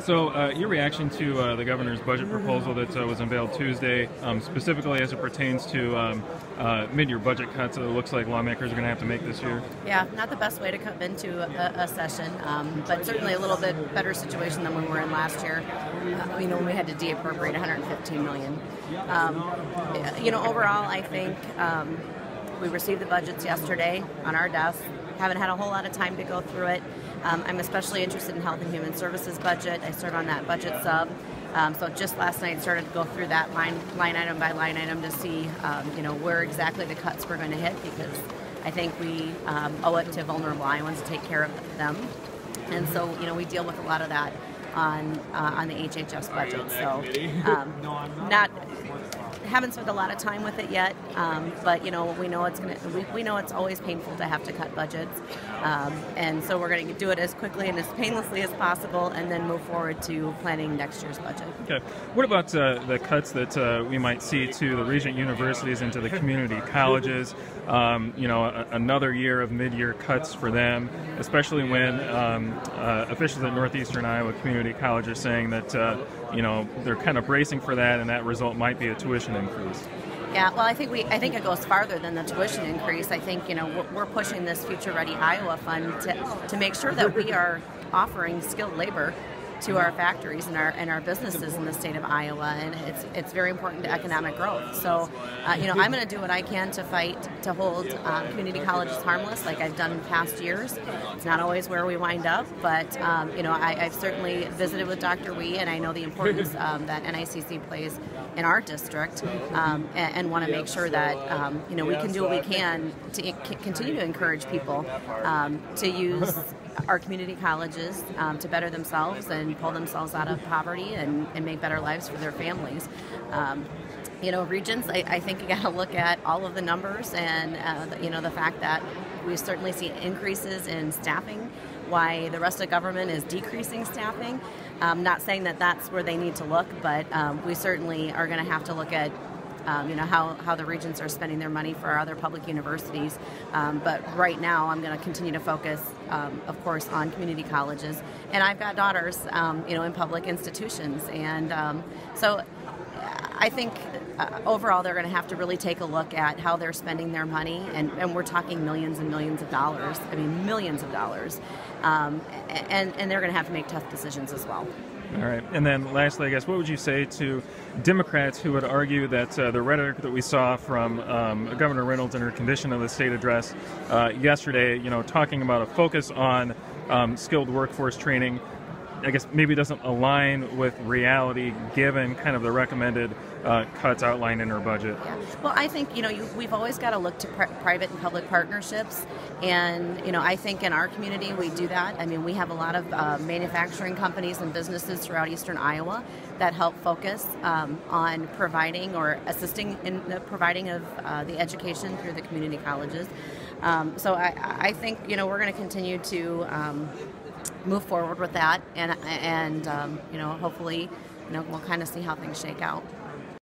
So your reaction to the governor's budget proposal that was unveiled Tuesday, specifically as it pertains to mid-year budget cuts that it looks like lawmakers are going to have to make this year? Yeah, not the best way to come into a session, but certainly a little bit better situation than we were in last year. When we had to de-appropriate $115 million. Overall, I think we received the budgets yesterday on our desk. Haven't had a whole lot of time to go through it. I'm especially interested in Health and Human Services budget. I serve on that budget sub. So just last night started to go through that line item by line item to see where exactly the cuts we're going to hit, because I think we owe it to vulnerable Iowans to take care of them. And so we deal with a lot of that on the HHS budget. So haven't spent a lot of time with it yet, but we know it's always painful to have to cut budgets, and so we're going to do it as quickly and as painlessly as possible, and then move forward to planning next year's budget. Okay. What about the cuts that we might see to the regent universities and to the community colleges? Another year of mid-year cuts for them, especially when officials at Northeastern Iowa Community College are saying that they're kind of bracing for that, and that result might be a tuition increase. Yeah, well, I think it goes farther than the tuition increase. I think we're pushing this Future Ready Iowa Fund to make sure that we are offering skilled labor to our factories and our businesses in the state of Iowa, and it's very important to economic growth. So, I'm going to do what I can to fight to hold community colleges harmless, like I've done in past years. It's not always where we wind up, but I've certainly visited with Dr. Wee, and I know the importance that NICC plays in our district, and want to make sure that we can do what we can to continue to encourage people to use our community colleges to better themselves and pull themselves out of poverty and make better lives for their families. Regents, I think you got to look at all of the numbers and the fact that we certainly see increases in staffing, why the rest of government is decreasing staffing. Not saying that that's where they need to look, but we certainly are going to have to look at how the regents are spending their money for our other public universities. But right now, I'm going to continue to focus, of course, on community colleges. And I've got daughters, in public institutions. And so I think overall, they're going to have to really take a look at how they're spending their money. And we're talking millions and millions of dollars. I mean, millions of dollars. And they're going to have to make tough decisions as well. All right. And then lastly, I guess, what would you say to Democrats who would argue that the rhetoric that we saw from Governor Reynolds in her condition of the state address yesterday, talking about a focus on skilled workforce training, I guess maybe doesn't align with reality given kind of the recommended cuts outlined in her budget? Yeah. Well, I think, we've always got to look to private and public partnerships. And, I think in our community we do that. I mean, we have a lot of manufacturing companies and businesses throughout eastern Iowa that help focus on providing or assisting in the providing of the education through the community colleges. So I think, we're going to continue to move forward with that, and hopefully, we'll kind of see how things shake out.